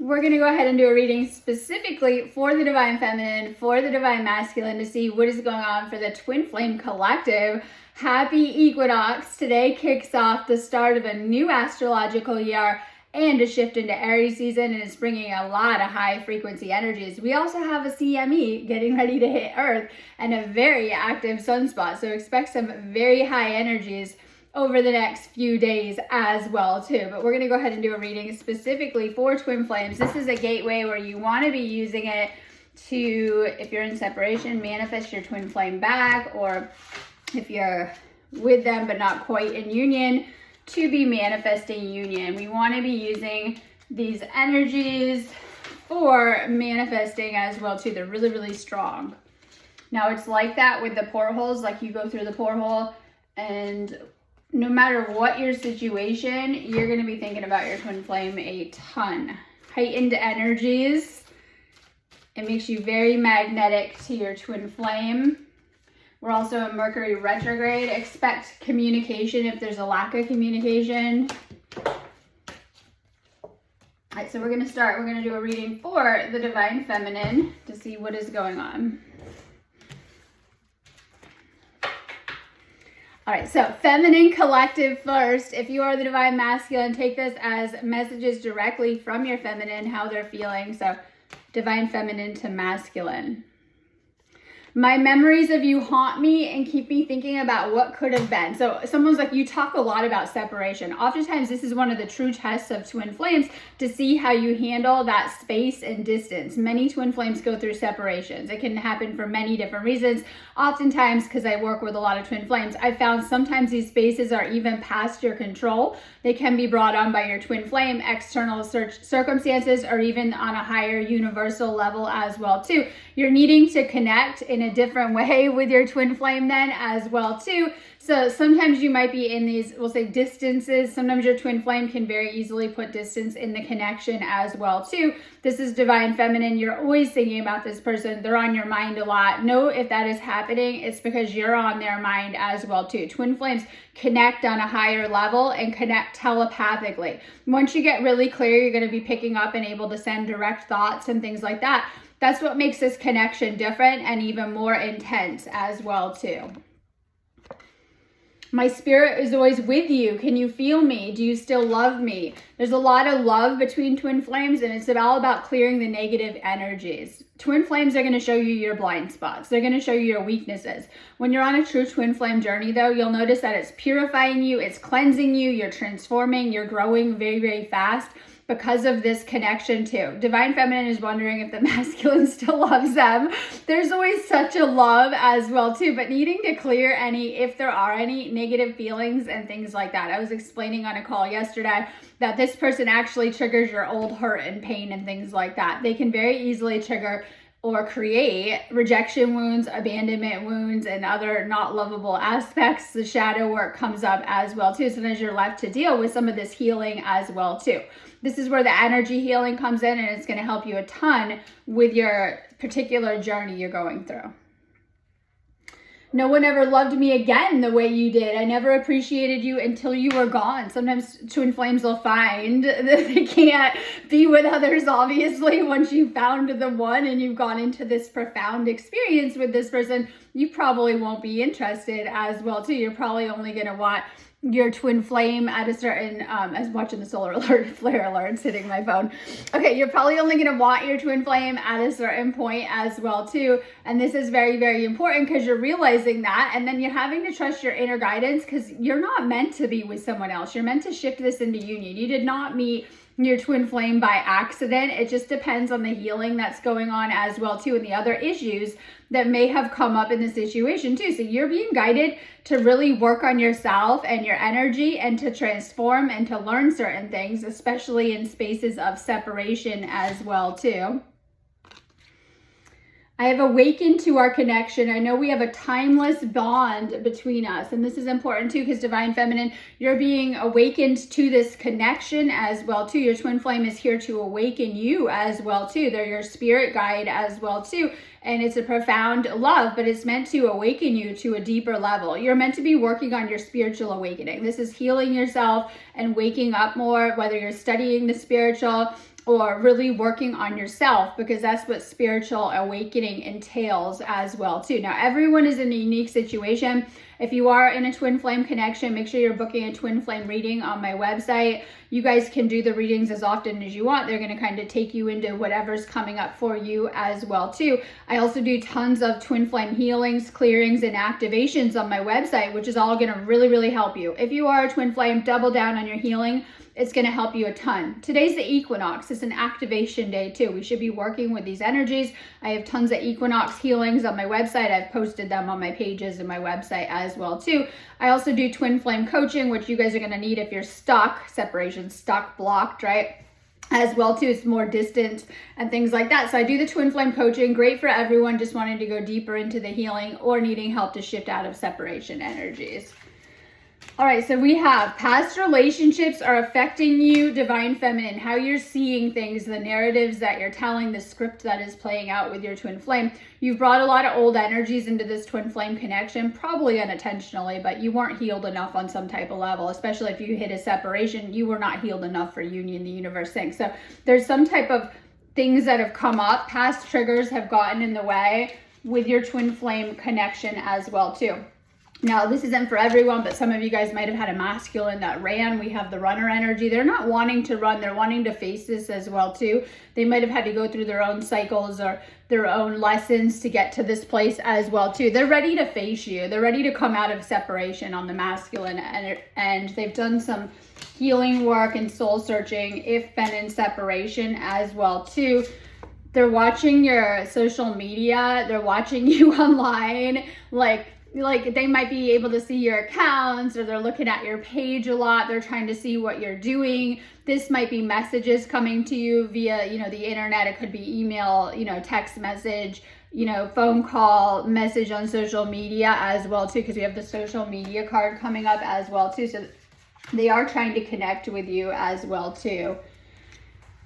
we're going to go ahead and do a reading specifically for the Divine Feminine, for the Divine Masculine, to see what is going on for the Twin Flame Collective. Happy equinox. Today kicks off the start of a new astrological year and a shift into Aries season, and it's bringing a lot of high frequency energies. We also have a CME getting ready to hit Earth and a very active sunspot, so expect some very high energies over the next few days as well too. But we're going to go ahead and do a reading specifically for twin flames. This is a gateway where you want to be using it to, if you're in separation, manifest your twin flame back, or if you're with them but not quite in union, to be manifesting union. We want to be using these energies for manifesting as well too. They're really, really strong. Now it's like that with the portholes, like you go through the porthole, and no matter what your situation, you're going to be thinking about your twin flame a ton. Heightened energies. It makes you very magnetic to your twin flame. We're also in Mercury retrograde. Expect communication if there's a lack of communication. All right, so we're going to start. We're going to do a reading for the Divine Feminine to see what is going on. All right, so Feminine Collective first. If you are the Divine Masculine, take this as messages directly from your feminine, how they're feeling. So Divine Feminine to Masculine. My memories of you haunt me and keep me thinking about what could have been. So someone's like, you talk a lot about separation. Oftentimes, this is one of the true tests of twin flames, to see how you handle that space and distance. Many twin flames go through separations. It can happen for many different reasons. Oftentimes, because I work with a lot of twin flames, I found sometimes these spaces are even past your control. They can be brought on by your twin flame, external circumstances, or even on a higher universal level as well too. You're needing to connect in a different way with your twin flame then as well too. So sometimes you might be in these, we'll say, distances. Sometimes your twin flame can very easily put distance in the connection as well too. This is Divine Feminine. You're always thinking about this person. They're on your mind a lot. Know if that is happening, it's because you're on their mind as well too. Twin flames connect on a higher level and connect telepathically. Once you get really clear, you're going to be picking up and able to send direct thoughts and things like that. That's what makes this connection different and even more intense as well too. My spirit is always with you. Can you feel me? Do you still love me? There's a lot of love between twin flames, and it's all about clearing the negative energies. Twin flames are going to show you your blind spots. They're going to show you your weaknesses. When you're on a true twin flame journey though, you'll notice that it's purifying you, it's cleansing you, you're transforming, you're growing very, very fast because of this connection too. Divine Feminine is wondering if the masculine still loves them. There's always such a love as well too, but needing to clear any, if there are any negative feelings and things like that. I was explaining on a call yesterday that this person actually triggers your old hurt and pain and things like that. They can very easily trigger or create rejection wounds, abandonment wounds, and other not lovable aspects. The shadow work comes up as well too. Sometimes you're left to deal with some of this healing as well too. This is where the energy healing comes in, and it's going to help you a ton with your particular journey you're going through. No one ever loved me again the way you did. I never appreciated you until you were gone. Sometimes twin flames will find that they can't be with others, obviously. Once you've found the one and you've gone into this profound experience with this person, you probably won't be interested as well too. You're probably only going to want your twin flame at a certain, as watching the solar alert, flare alerts hitting my phone. Okay, you're probably only going to want your twin flame at a certain point as well too. And this is very, very important because you're realizing that, and then you're having to trust your inner guidance, because you're not meant to be with someone else. You're meant to shift this into union. You did not meet your twin flame by accident. It just depends on the healing that's going on as well too, and the other issues that may have come up in the situation too. So you're being guided to really work on yourself and your energy, and to transform and to learn certain things, especially in spaces of separation as well too. I have awakened to our connection. I know we have a timeless bond between us. And this is important too, because Divine Feminine, you're being awakened to this connection as well too. Your twin flame is here to awaken you as well too. They're your spirit guide as well too. And it's a profound love, but it's meant to awaken you to a deeper level. You're meant to be working on your spiritual awakening. This is healing yourself and waking up more, whether you're studying the spiritual or really working on yourself, because that's what spiritual awakening entails as well too. Now, everyone is in a unique situation. If you are in a twin flame connection, make sure you're booking a twin flame reading on my website. You guys can do the readings as often as you want. They're going to kind of take you into whatever's coming up for you as well too. I also do tons of twin flame healings, clearings, and activations on my website, which is all going to really, really help you. If you are a twin flame, double down on your healing. It's going to help you a ton. Today's the equinox. It's an activation day too. We should be working with these energies. I have tons of equinox healings on my website. I've posted them on my pages and my website as well too. I also do twin flame coaching, which you guys are going to need if you're stuck, separation, stuck, blocked, right? As well too, it's more distance and things like that. So I do the twin flame coaching, great for everyone just wanting to go deeper into the healing or needing help to shift out of separation energies. All right, so we have past relationships are affecting you, divine feminine, how you're seeing things, the narratives that you're telling, the script that is playing out with your twin flame. You've brought a lot of old energies into this twin flame connection, probably unintentionally, but you weren't healed enough on some type of level, especially if you hit a separation, you were not healed enough for union, the universe thinks. So there's some type of things that have come up, past triggers have gotten in the way with your twin flame connection as well too. Now, this isn't for everyone, but some of you guys might have had a masculine that ran. We have the runner energy. They're not wanting to run. They're wanting to face this as well, too. They might have had to go through their own cycles or their own lessons to get to this place as well, too. They're ready to face you. They're ready to come out of separation on the masculine, and they've done some healing work and soul searching if been in separation as well, too. They're watching your social media. They're watching you online, like they might be able to see your accounts, or they're looking at your page a lot. They're trying to see what you're doing. This might be messages coming to you via, the internet. It could be email, text message, phone call, message on social media as well too, because we have the social media card coming up as well too. So they are trying to connect with you as well too.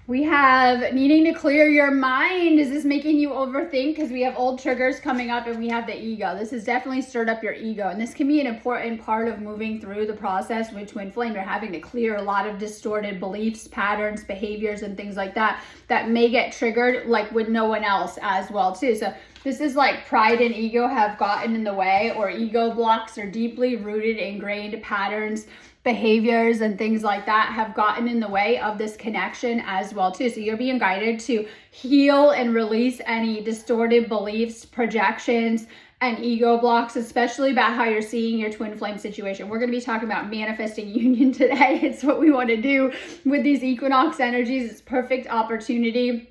We have needing to clear your mind. Is this making you overthink? Because we have old triggers coming up, and we have the ego. This has definitely stirred up your ego. And this can be an important part of moving through the process with twin flame. You're having to clear a lot of distorted beliefs, patterns, behaviors, and things like that may get triggered like with no one else as well too. So this is like pride and ego have gotten in the way, or ego blocks or deeply rooted, ingrained patterns, behaviors, and things like that have gotten in the way of this connection as well too. So you're being guided to heal and release any distorted beliefs, projections, and ego blocks, especially about how you're seeing your twin flame situation. We're going to be talking about manifesting union today. It's what we want to do with these equinox energies. It's perfect opportunity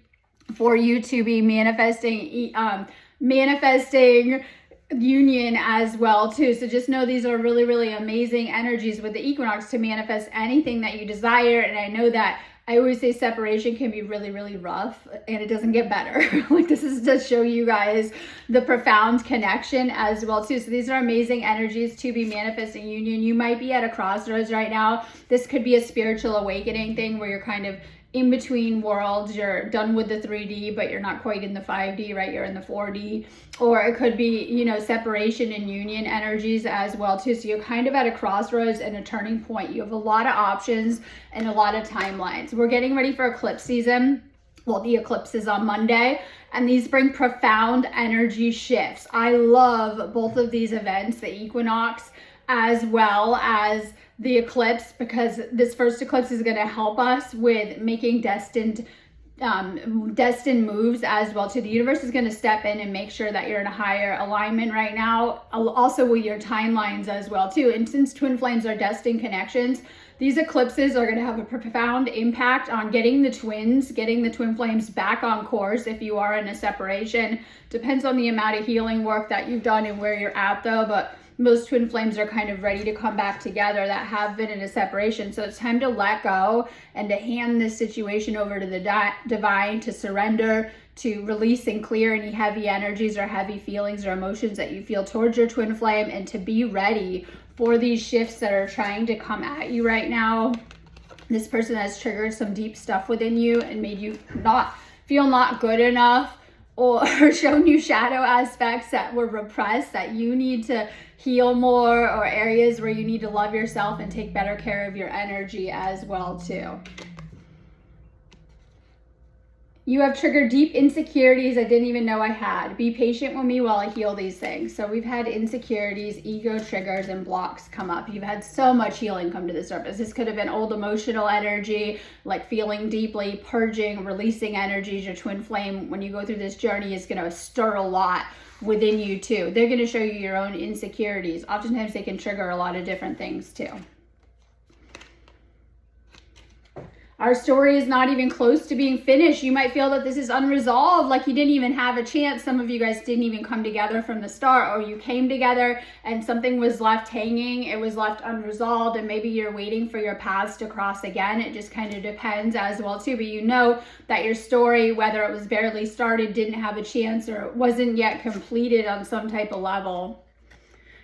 for you to be manifesting union as well too. So just know these are really, really amazing energies with the equinox to manifest anything that you desire. And I know that I always say separation can be really, really rough, and it doesn't get better. Like, this is to show you guys the profound connection as well too. So these are amazing energies to be manifesting union. You might be at a crossroads right now. This could be a spiritual awakening thing where you're kind of in between worlds. You're done with the 3D, but you're not quite in the 5D, right? You're in the 4D. Or it could be, separation and union energies as well too. So you're kind of at a crossroads and a turning point. You have a lot of options and a lot of timelines. We're getting ready for eclipse season. Well, the eclipse is on Monday, and these bring profound energy shifts. I love both of these events, the equinox as well as the eclipse, because this first eclipse is going to help us with making destined moves as well too. The universe is going to step in and make sure that you're in a higher alignment right now, also with your timelines as well too. And since twin flames are destined connections, these eclipses are going to have a profound impact on getting the twin flames back on course if you are in a separation. Depends on the amount of healing work that you've done and where you're at though, but most twin flames are kind of ready to come back together that have been in a separation. So it's time to let go and to hand this situation over to the divine, to surrender, to release and clear any heavy energies or heavy feelings or emotions that you feel towards your twin flame, and to be ready for these shifts that are trying to come at you right now. This person has triggered some deep stuff within you and made you feel not good enough, or shown you shadow aspects that were repressed that you need to heal more, or areas where you need to love yourself and take better care of your energy as well too. You have triggered deep insecurities I didn't even know I had. Be patient with me while I heal these things. So we've had insecurities, ego triggers, and blocks come up. You've had so much healing come to the surface. This could have been old emotional energy, like feeling deeply, purging, releasing energies. Your twin flame, when you go through this journey, is going to stir a lot within you too. They're going to show you your own insecurities. Oftentimes they can trigger a lot of different things too. Our story is not even close to being finished. You might feel that this is unresolved, like you didn't even have a chance. Some of you guys didn't even come together from the start, or you came together and something was left hanging. It was left unresolved, and maybe you're waiting for your paths to cross again. It just kind of depends as well too. But you know that your story, whether it was barely started, didn't have a chance, or it wasn't yet completed on some type of level.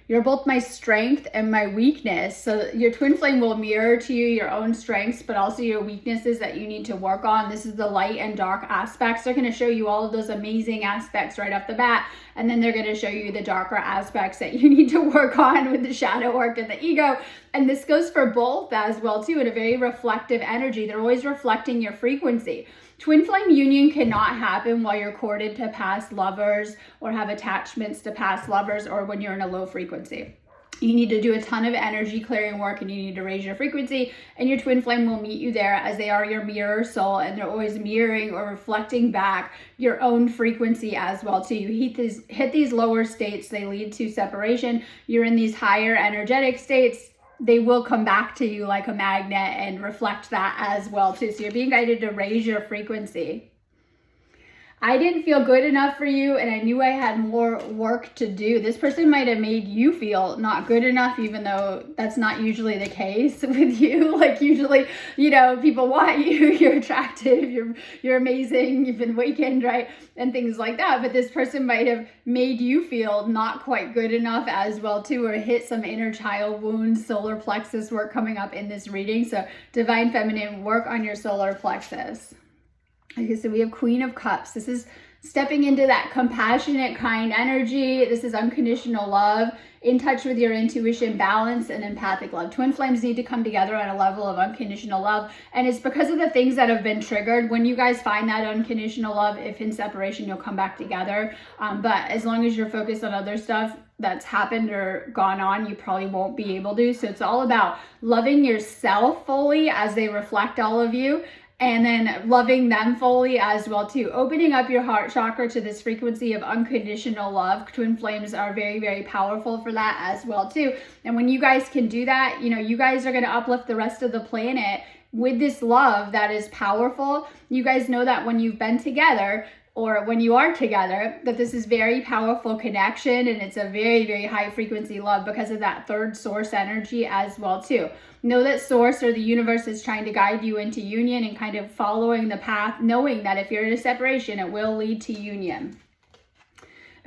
You're both my strength and my weakness. So your twin flame will mirror to you your own strengths, but also your weaknesses that you need to work on. This is the light and dark aspects. They're going to show you all of those amazing aspects right off the bat. And then they're going to show you the darker aspects that you need to work on with the shadow work and the ego. And this goes for both as well too, in a very reflective energy. They're always reflecting your frequency. Twin flame union cannot happen while you're corded to past lovers or have attachments to past lovers, or when you're in a low frequency. You need to do a ton of energy clearing work, and you need to raise your frequency, and your twin flame will meet you there, as they are your mirror soul, and they're always mirroring or reflecting back your own frequency as well too. You hit these lower states, they lead to separation. You're in these higher energetic states, they will come back to you like a magnet and reflect that as well too. So you're being guided to raise your frequency. I didn't feel good enough for you, and I knew I had more work to do. This person might have made you feel not good enough, even though that's not usually the case with you. Like usually, you know, people want you, you're attractive, you're amazing, you've been awakened, right? And things like that. But this person might have made you feel not quite good enough as well too, or hit some inner child wounds, solar plexus work coming up in this reading. So Divine Feminine, work on your solar plexus. Okay, so we have Queen of Cups. This is stepping into that compassionate, kind energy. This is unconditional love, in touch with your intuition, balance, and empathic love. Twin flames need to come together on a level of unconditional love. And it's because of the things that have been triggered. When you guys find that unconditional love, if in separation, you'll come back together. But as long as you're focused on other stuff that's happened or gone on, you probably won't be able to. So it's all about loving yourself fully as they reflect all of you, and then loving them fully as well too. Opening up your heart chakra to this frequency of unconditional love. Twin flames are very, very powerful for that as well too. And when you guys can do that, you know, you guys are going to uplift the rest of the planet with this love that is powerful. You guys know that when you've been together, or when you are together, that this is very powerful connection, and it's a very, very high frequency love because of that third source energy as well too. Know that source or the universe is trying to guide you into union, and kind of following the path, knowing that if you're in a separation, it will lead to union.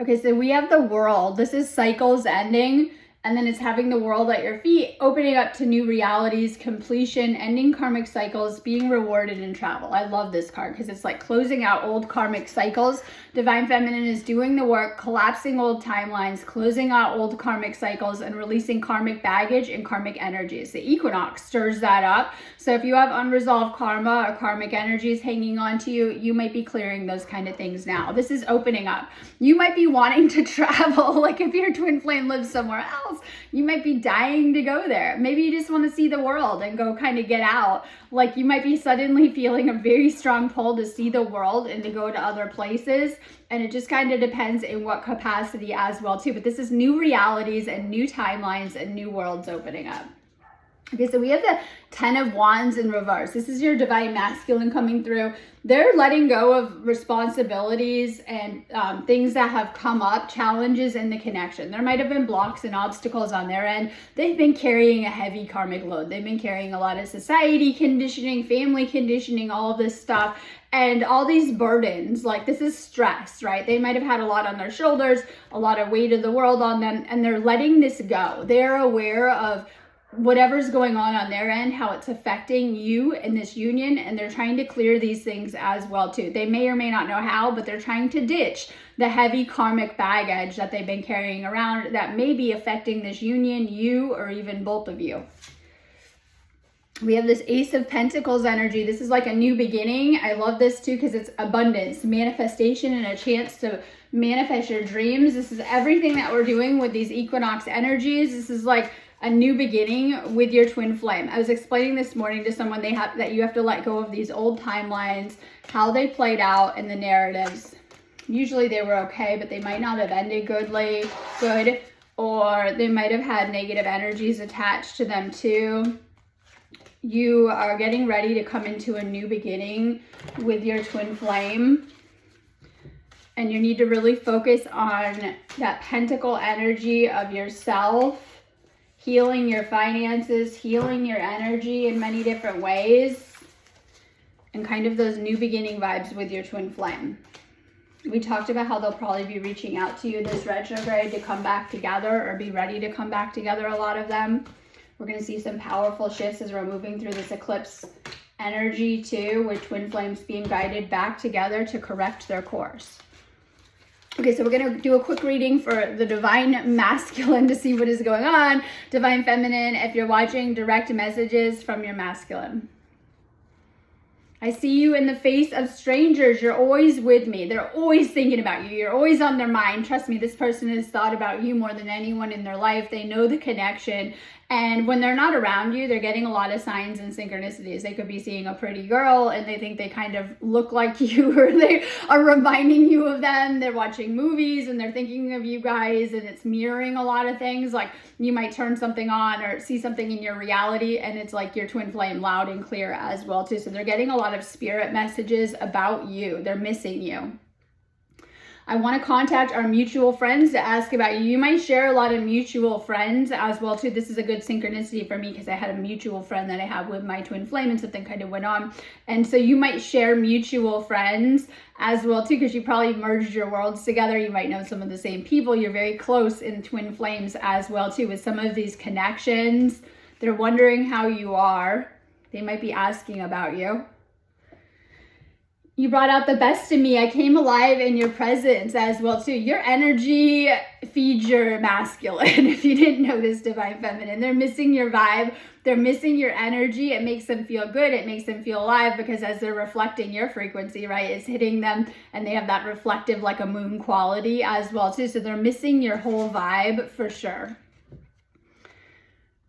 Okay, so we have the World. This is cycles ending, and then it's having the world at your feet, opening up to new realities, completion, ending karmic cycles, being rewarded in travel. I love this card because it's like closing out old karmic cycles. Divine Feminine is doing the work, collapsing old timelines, closing out old karmic cycles, and releasing karmic baggage and karmic energies. The equinox stirs that up. So if you have unresolved karma or karmic energies hanging on to you, you might be clearing those kind of things now. This is opening up. You might be wanting to travel. Like if your twin flame lives somewhere else, you might be dying to go there. Maybe you just want to see the world and go kind of get out. Like you might be suddenly feeling a very strong pull to see the world and to go to other places. And it just kind of depends in what capacity as well too. But this is new realities and new timelines and new worlds opening up. Okay, so we have the 10 of Wands in reverse. This is your divine masculine coming through. They're letting go of responsibilities and things that have come up, challenges in the connection. There might have been blocks and obstacles on their end. They've been carrying a heavy karmic load. They've been carrying a lot of society conditioning, family conditioning, all of this stuff. And all these burdens, like this is stress, right? They might have had a lot on their shoulders, a lot of weight of the world on them, and they're letting this go. They're aware of whatever's going on their end, how it's affecting you in this union, and they're trying to clear these things as well too. They may or may not know how, but they're trying to ditch the heavy karmic baggage that they've been carrying around that may be affecting this union, you, or even both of you. We have this Ace of Pentacles energy. This is like a new beginning. I love this too because it's abundance, manifestation, and a chance to manifest your dreams. This is everything that we're doing with these equinox energies. This is like a new beginning with your twin flame. I was explaining this morning to someone that you have to let go of these old timelines, how they played out in the narratives. Usually they were okay, but they might not have ended good, or they might have had negative energies attached to them too. You are getting ready to come into a new beginning with your twin flame. And you need to really focus on that pentacle energy of yourself, healing your finances, healing your energy in many different ways, and kind of those new beginning vibes with your twin flame. We talked about how they'll probably be reaching out to you this retrograde to come back together or be ready to come back together, a lot of them. We're going to see some powerful shifts as we're moving through this eclipse energy too, with twin flames being guided back together to correct their course. Okay, so we're going to do a quick reading for the Divine Masculine to see what is going on. Divine Feminine, if you're watching, direct messages from your masculine. I see you in the face of strangers. You're always with me. They're always thinking about you. You're always on their mind. Trust me, this person has thought about you more than anyone in their life. They know the connection. And when they're not around you, they're getting a lot of signs and synchronicities. They could be seeing a pretty girl and they think they kind of look like you, or they are reminding you of them. They're watching movies and they're thinking of you guys, and it's mirroring a lot of things. Like you might turn something on or see something in your reality and it's like your twin flame loud and clear as well too. So they're getting a lot of spirit messages about you. They're missing you. I want to contact our mutual friends to ask about you. You might share a lot of mutual friends as well too. This is a good synchronicity for me because I had a mutual friend that I have with my twin flame and something kind of went on. And so you might share mutual friends as well too, because you probably merged your worlds together. You might know some of the same people. You're very close in twin flames as well too with some of these connections. They're wondering how you are. They might be asking about you. You brought out the best in me. I came alive in your presence as well too. Your energy feeds your masculine. If you didn't notice, Divine Feminine, they're missing your vibe. They're missing your energy. It makes them feel good. It makes them feel alive because as they're reflecting your frequency, right, it's hitting them and they have that reflective like a moon quality as well too. So they're missing your whole vibe for sure.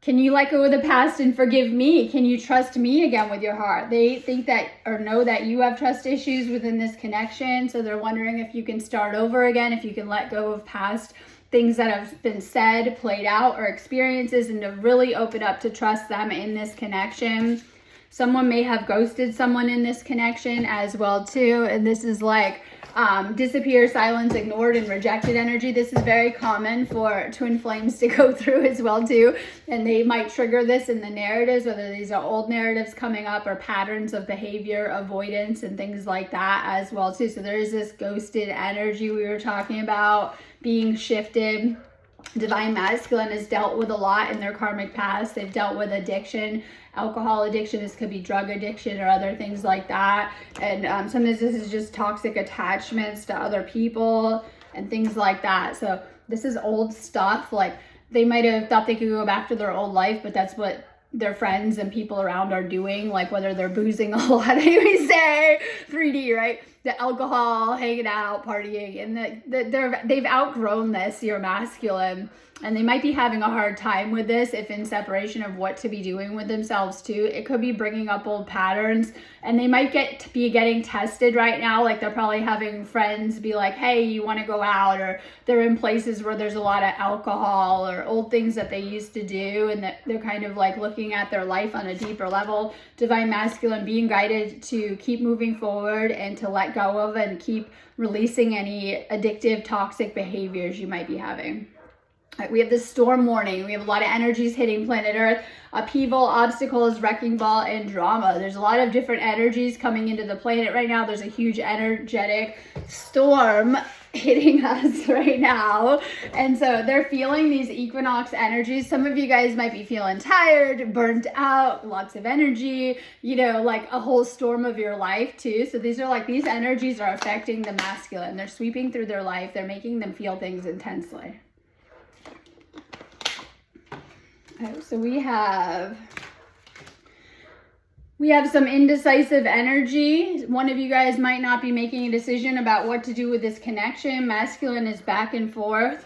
Can you let go of the past and forgive me? Can you trust me again with your heart? They think that or know that you have trust issues within this connection. So they're wondering if you can start over again, if you can let go of past things that have been said, played out, or experiences, and to really open up to trust them in this connection. Someone may have ghosted someone in this connection as well too. And this is like disappear, silence, ignored, and rejected energy. This is very common for twin flames to go through as well too. And they might trigger this in the narratives, whether these are old narratives coming up or patterns of behavior, avoidance, and things like that as well too. So there's this ghosted energy we were talking about being shifted. Divine Masculine has dealt with a lot in their karmic past. They've dealt with addiction, alcohol addiction. This could be drug addiction or other things like that. And sometimes this is just toxic attachments to other people and things like that. So this is old stuff. Like they might have thought they could go back to their old life, but that's what their friends and people around are doing. Like whether they're boozing a lot, we say 3D, right? The alcohol, hanging out, partying, and they've outgrown this, your masculine, and they might be having a hard time with this if in separation of what to be doing with themselves too. It could be bringing up old patterns, and they might be getting tested right now. Like they're probably having friends be like, hey, you want to go out? Or they're in places where there's a lot of alcohol or old things that they used to do, and that they're kind of like looking at their life on a deeper level. Divine Masculine being guided to keep moving forward and to let go of and keep releasing any addictive, toxic behaviors you might be having. All right, we have the storm warning. We have a lot of energies hitting planet Earth. Upheaval, obstacles, wrecking ball, and drama. There's a lot of different energies coming into the planet right now. There's a huge energetic storm hitting us right now. And so they're feeling these equinox energies. Some of you guys might be feeling tired, burnt out, lots of energy, you know, like a whole storm of your life too. So these energies are affecting the masculine. They're sweeping through their life. They're making them feel things intensely. Okay, so we have We have some indecisive energy. One of you guys might not be making a decision about what to do with this connection. Masculine is back and forth.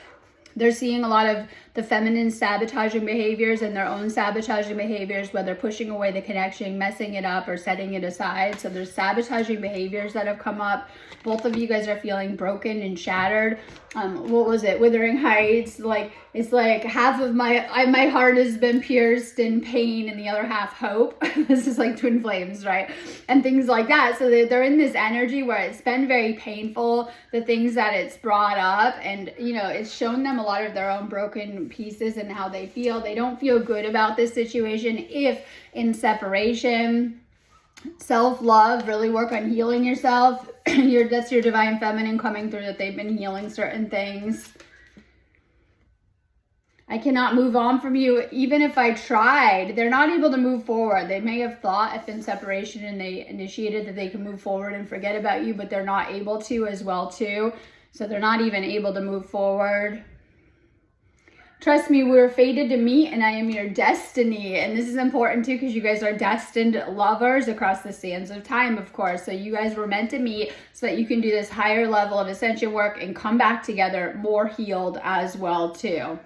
They're seeing a lot of the feminine sabotaging behaviors and their own sabotaging behaviors, whether pushing away the connection, messing it up, or setting it aside. So there's sabotaging behaviors that have come up. Both of you guys are feeling broken and shattered. What was it? Wuthering Heights. Like, it's like half of my heart has been pierced in pain and the other half hope. This is like twin flames, right? And things like that. So they're in this energy where it's been very painful, the things that it's brought up, and you know, it's shown them a lot of their own broken pieces and how they feel. They don't feel good about this situation if in separation. Self-love, really work on healing yourself. That's your divine feminine coming through, that they've been healing certain things. I cannot move on from you even if I tried. They're not able to move forward. They may have thought if in separation and they initiated that they can move forward and forget about you, but they're not able to as well too. So they're not even able to move forward. Trust me, we were fated to meet and I am your destiny. And this is important too, because you guys are destined lovers across the sands of time, of course. So you guys were meant to meet so that you can do this higher level of ascension work and come back together more healed as well too.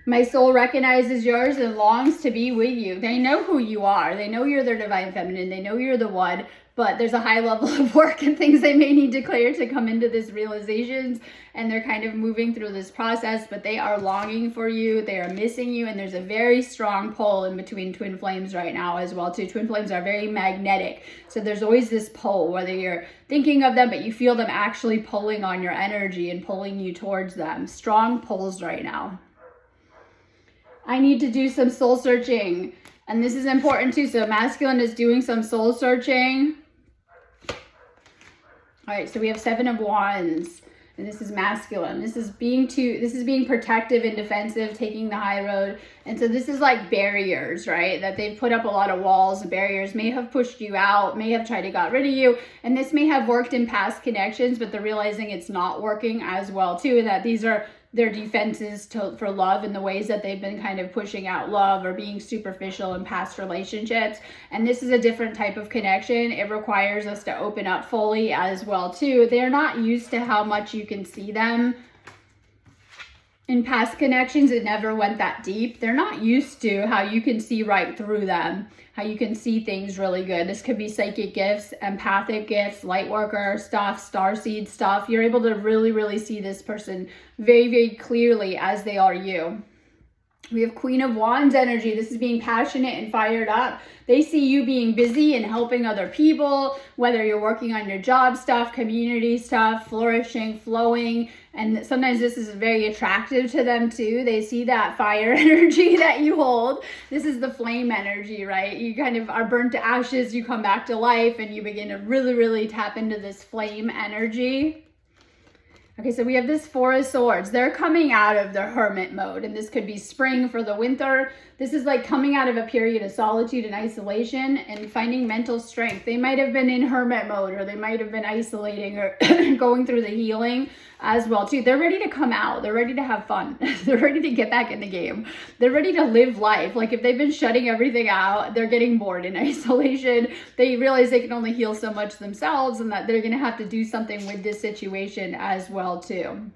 My soul recognizes yours and longs to be with you. They know who you are. They know you're their divine feminine. They know you're the one, but there's a high level of work and things they may need to clear to come into this realizations. And they're kind of moving through this process, but they are longing for you. They are missing you. And there's a very strong pull in between twin flames right now as well too. Twin flames are very magnetic. So there's always this pull, whether you're thinking of them, but you feel them actually pulling on your energy and pulling you towards them. Strong pulls right now. I need to do some soul searching. And this is important too. So masculine is doing some soul searching. All right, so we have 7 of Wands. And this is masculine. This is being protective and defensive, taking the high road. And so this is like barriers, right? That they've put up a lot of walls and barriers, may have pushed you out, may have tried to get rid of you. And this may have worked in past connections, but they're realizing it's not working as well too. And that these are their defenses for love in the ways that they've been kind of pushing out love or being superficial in past relationships. And this is a different type of connection. It requires us to open up fully as well too. They're not used to how much you can see them. In past connections, it never went that deep. They're not used to how you can see right through them, how you can see things really good. This could be psychic gifts, empathic gifts, light worker stuff, starseed stuff. You're able to really, really see this person very, very clearly as they are you. We have Queen of Wands energy. This is being passionate and fired up. They see you being busy and helping other people, whether you're working on your job stuff, community stuff, flourishing, flowing. And sometimes this is very attractive to them too. They see that fire energy that you hold. This is the flame energy, right? You kind of are burnt to ashes. You come back to life and you begin to really, really tap into this flame energy. Okay, so we have this 4 of Swords. They're coming out of their hermit mode, and this could be spring for the winter. This is like coming out of a period of solitude and isolation and finding mental strength. They might have been in hermit mode, or they might have been isolating or going through the healing as well too. They're ready to come out. They're ready to have fun. They're ready to get back in the game. They're ready to live life. Like if they've been shutting everything out, they're getting bored in isolation. They realize they can only heal so much themselves and that they're going to have to do something with this situation as well too.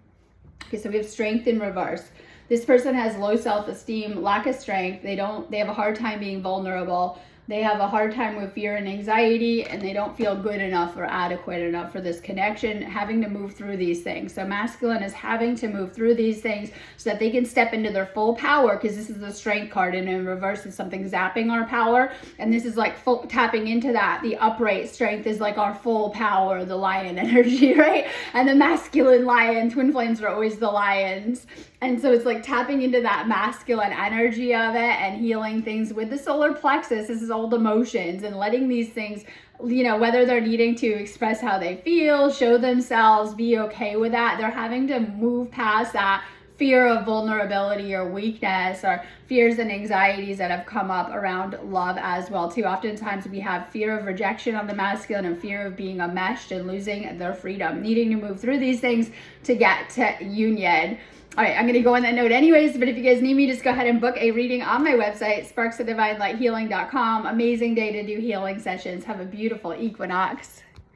Okay, so we have strength in reverse. This person has low self-esteem, lack of strength. They have a hard time being vulnerable. They have a hard time with fear and anxiety, and they don't feel good enough or adequate enough for this connection, having to move through these things. So masculine is having to move through these things so that they can step into their full power, because this is the strength card, and in reverse is something zapping our power. And this is like full tapping into that. The upright strength is like our full power, the lion energy, right? And the masculine lion, twin flames are always the lions. And so it's like tapping into that masculine energy of it and healing things with the solar plexus. This is old emotions and letting these things, you know, whether they're needing to express how they feel, show themselves, be okay with that. They're having to move past that fear of vulnerability or weakness, or fears and anxieties that have come up around love as well too. Oftentimes we have fear of rejection on the masculine and fear of being enmeshed and losing their freedom, needing to move through these things to get to union. All right, I'm going to go on that note anyways, but if you guys need me, just go ahead and book a reading on my website, sparksofdivinelightshealing.com. Amazing day to do healing sessions. Have a beautiful equinox.